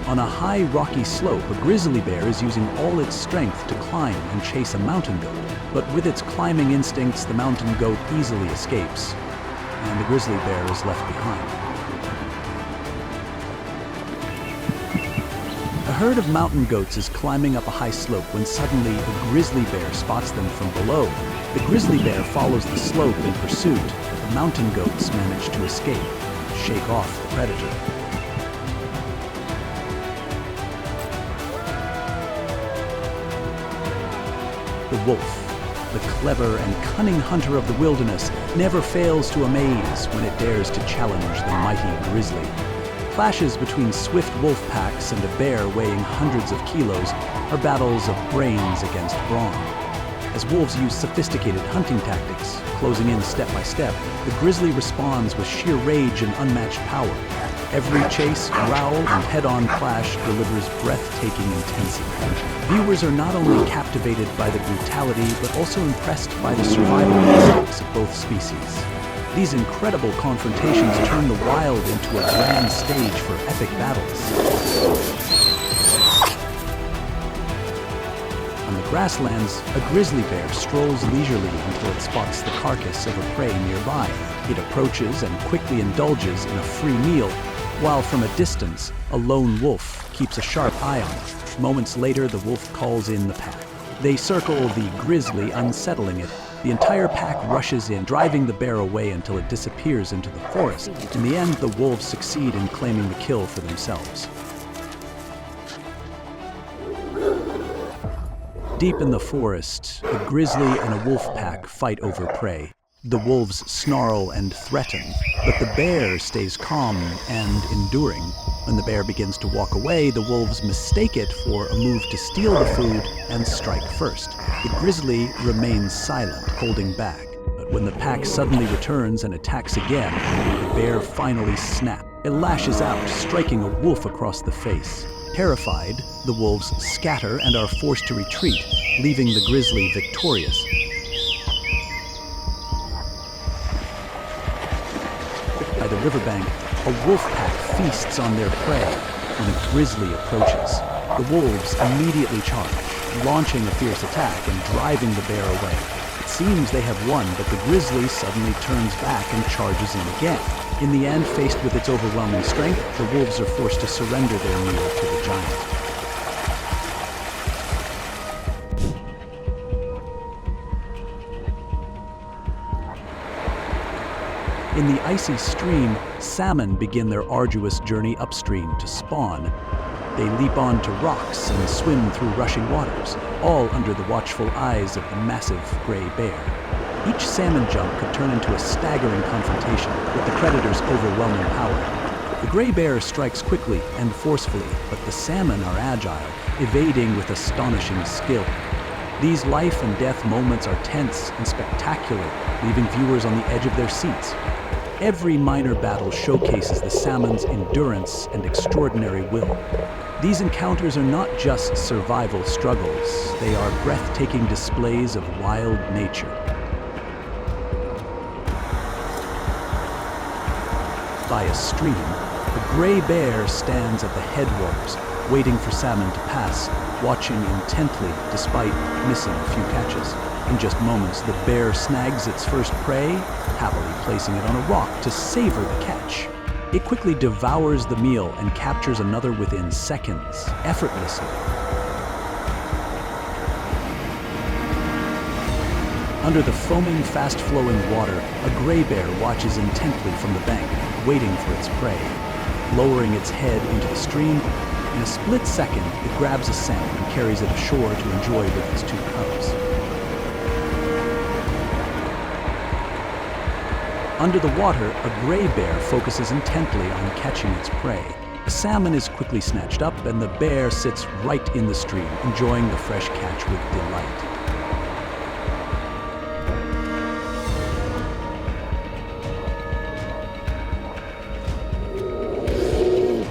On a high rocky slope, a grizzly bear is using all its strength to climb and chase a mountain goat. But with its climbing instincts, the mountain goat easily escapes, and the grizzly bear is left behind. A herd of mountain goats is climbing up a high slope when suddenly a grizzly bear spots them from below. The grizzly bear follows the slope in pursuit, but the mountain goats manage to escape and shake off the predator. The wolf, the clever and cunning hunter of the wilderness, never fails to amaze when it dares to challenge the mighty grizzly. Clashes between swift wolf packs and a bear weighing hundreds of kilos are battles of brains against brawn. As wolves use sophisticated hunting tactics, closing in step by step, the grizzly responds with sheer rage and unmatched power. Every chase, growl, and head-on clash delivers breathtaking intensity. Viewers are not only captivated by the brutality, but also impressed by the survival instincts of both species. These incredible confrontations turn the wild into a grand stage for epic battles. On the grasslands, a grizzly bear strolls leisurely until it spots the carcass of a prey nearby. It approaches and quickly indulges in a free meal, while from a distance, a lone wolf keeps a sharp eye on it. Moments later, the wolf calls in the pack. They circle the grizzly, unsettling it. The entire pack rushes in, driving the bear away until it disappears into the forest. In the end, the wolves succeed in claiming the kill for themselves. Deep in the forest, a grizzly and a wolf pack fight over prey. The wolves snarl and threaten, but the bear stays calm and enduring. When the bear begins to walk away, the wolves mistake it for a move to steal the food and strike first. The grizzly remains silent, holding back. But when the pack suddenly returns and attacks again, the bear finally snaps. It lashes out, striking a wolf across the face. Terrified, the wolves scatter and are forced to retreat, leaving the grizzly victorious. By the riverbank, a wolf pack feasts on their prey when a grizzly approaches. The wolves immediately charge, launching a fierce attack and driving the bear away. It seems they have won, but the grizzly suddenly turns back and charges in again. In the end, faced with its overwhelming strength, the wolves are forced to surrender their meal to the giant. In the icy stream, salmon begin their arduous journey upstream to spawn. They leap onto rocks and swim through rushing waters, all under the watchful eyes of the massive gray bear. Each salmon jump could turn into a staggering confrontation with the predator's overwhelming power. The gray bear strikes quickly and forcefully, but the salmon are agile, evading with astonishing skill. These life and death moments are tense and spectacular, leaving viewers on the edge of their seats. Every minor battle showcases the salmon's endurance and extraordinary will. These encounters are not just survival struggles, they are breathtaking displays of wild nature. By a stream, a gray bear stands at the headwaters, waiting for salmon to pass. watching intently despite missing a few catches. In just moments, the bear snags its first prey, happily placing it on a rock to savor the catch. It quickly devours the meal and captures another within seconds, effortlessly. Under the foaming, fast-flowing water, a gray bear watches intently from the bank, waiting for its prey. Lowering its head into the stream, in a split second, it grabs a salmon and carries it ashore to enjoy with its two cubs. Under the water, a gray bear focuses intently on catching its prey. The salmon is quickly snatched up, and the bear sits right in the stream, enjoying the fresh catch with delight.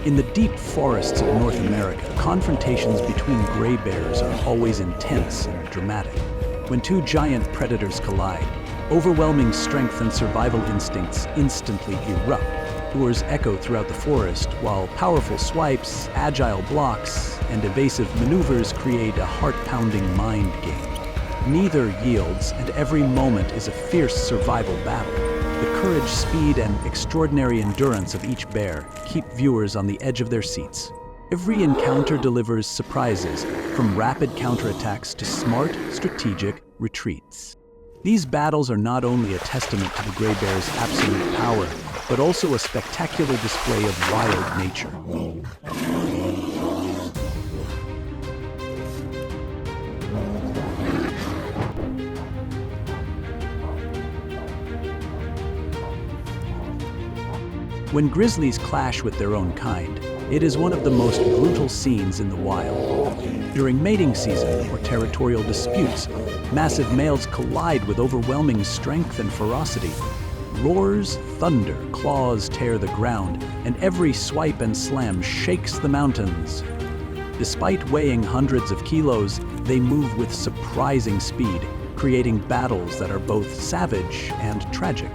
In the deep forests of North America, confrontations between gray bears are always intense and dramatic. When two giant predators collide, overwhelming strength and survival instincts instantly erupt. Roars echo throughout the forest, while powerful swipes, agile blocks, and evasive maneuvers create a heart-pounding mind game. Neither yields, and every moment is a fierce survival battle. The courage, speed, and extraordinary endurance of each bear keep viewers on the edge of their seats. Every encounter delivers surprises, from rapid counterattacks to smart, strategic retreats. These battles are not only a testament to the gray bear's absolute power, but also a spectacular display of wild nature. When grizzlies clash with their own kind, it is one of the most brutal scenes in the wild. During mating season or territorial disputes, massive males collide with overwhelming strength and ferocity. Roars, thunder, claws tear the ground, and every swipe and slam shakes the mountains. Despite weighing hundreds of kilos, they move with surprising speed, creating battles that are both savage and tragic.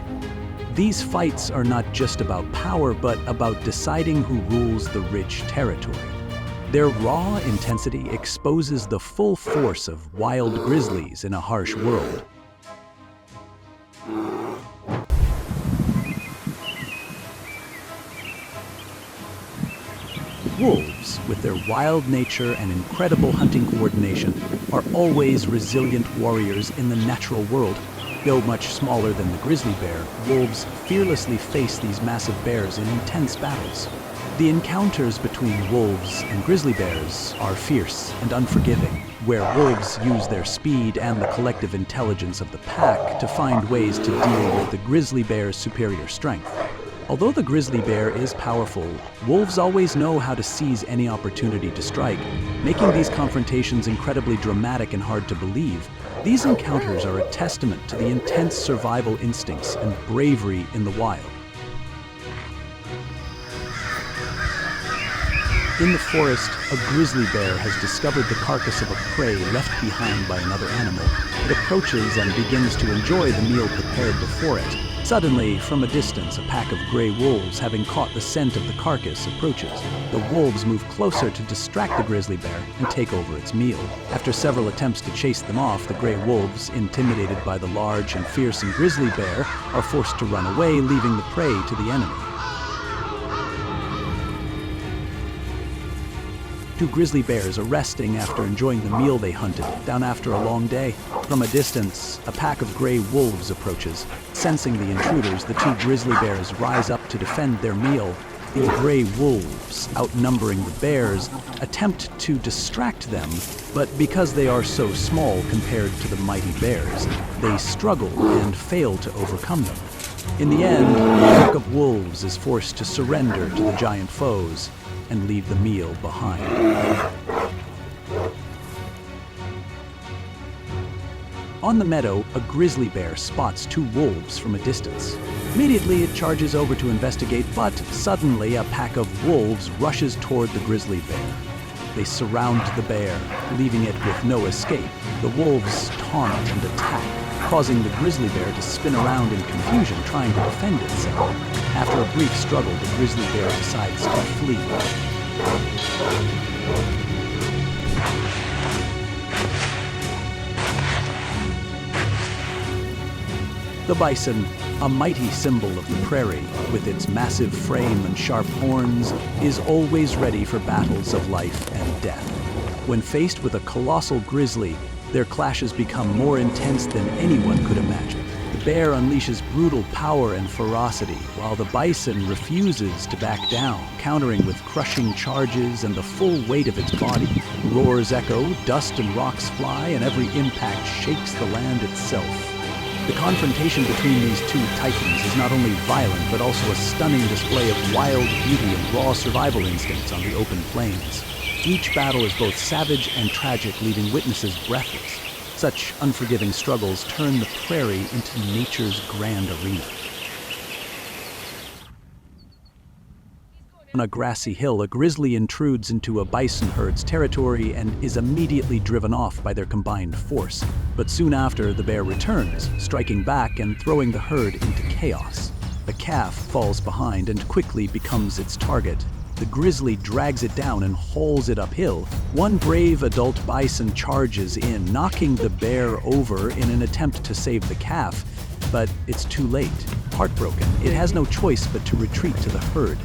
These fights are not just about power, but about deciding who rules the rich territory. Their raw intensity exposes the full force of wild grizzlies in a harsh world. Wolves, with their wild nature and incredible hunting coordination, are always resilient warriors in the natural world. Though much smaller than the grizzly bear, wolves fearlessly face these massive bears in intense battles. The encounters between wolves and grizzly bears are fierce and unforgiving, where wolves use their speed and the collective intelligence of the pack to find ways to deal with the grizzly bear's superior strength. Although the grizzly bear is powerful, wolves always know how to seize any opportunity to strike, making these confrontations incredibly dramatic and hard to believe. These encounters are a testament to the intense survival instincts and bravery in the wild. In the forest, a grizzly bear has discovered the carcass of a prey left behind by another animal. It approaches and begins to enjoy the meal prepared before it. Suddenly, from a distance, a pack of gray wolves, having caught the scent of the carcass, approaches. The wolves move closer to distract the grizzly bear and take over its meal. After several attempts to chase them off, the gray wolves, intimidated by the large and fearsome grizzly bear, are forced to run away, leaving the prey to the enemy. Two grizzly bears are resting after enjoying the meal they hunted, down after a long day. From a distance, a pack of gray wolves approaches. Sensing the intruders, the two grizzly bears rise up to defend their meal. The gray wolves, outnumbering the bears, attempt to distract them, but because they are so small compared to the mighty bears, they struggle and fail to overcome them. In the end, the pack of wolves is forced to surrender to the giant foes and leave the meal behind. On the meadow, a grizzly bear spots two wolves from a distance. Immediately, it charges over to investigate, but suddenly a pack of wolves rushes toward the grizzly bear. They surround the bear, leaving it with no escape. The wolves taunt and attack, causing the grizzly bear to spin around in confusion, trying to defend itself. After a brief struggle, the grizzly bear decides to flee. The bison, a mighty symbol of the prairie, with its massive frame and sharp horns, is always ready for battles of life and death. When faced with a colossal grizzly, their clashes become more intense than anyone could imagine. The bear unleashes brutal power and ferocity, while the bison refuses to back down, countering with crushing charges and the full weight of its body. Roars echo, dust and rocks fly, and every impact shakes the land itself. The confrontation between these two titans is not only violent, but also a stunning display of wild beauty and raw survival instincts on the open plains. Each battle is both savage and tragic, leaving witnesses breathless. Such unforgiving struggles turn the prairie into nature's grand arena. On a grassy hill, a grizzly intrudes into a bison herd's territory and is immediately driven off by their combined force. But soon after, the bear returns, striking back and throwing the herd into chaos. The calf falls behind and quickly becomes its target. The grizzly drags it down and hauls it uphill. One brave adult bison charges in, knocking the bear over in an attempt to save the calf, but it's too late. Heartbroken, it has no choice but to retreat to the herd.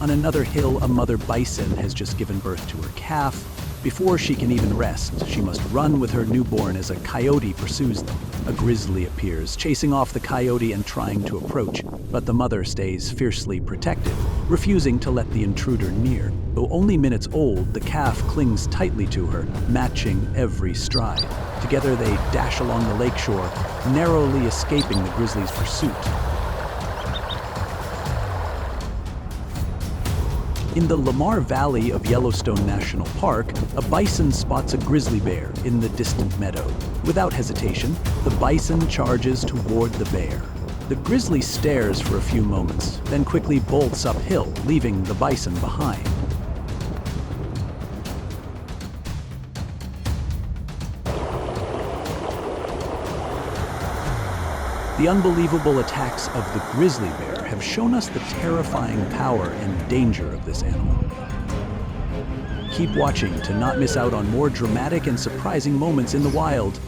On another hill, a mother bison has just given birth to her calf. Before she can even rest, she must run with her newborn as a coyote pursues them. A grizzly appears, chasing off the coyote and trying to approach, but the mother stays fiercely protective, refusing to let the intruder near. Though only minutes old, the calf clings tightly to her, matching every stride. Together they dash along the lakeshore, narrowly escaping the grizzly's pursuit. In the Lamar Valley of Yellowstone National Park, a bison spots a grizzly bear in the distant meadow. Without hesitation, the bison charges toward the bear. The grizzly stares for a few moments, then quickly bolts uphill, leaving the bison behind. The unbelievable attacks of the grizzly bear have shown us the terrifying power and danger of this animal. Keep watching to not miss out on more dramatic and surprising moments in the wild.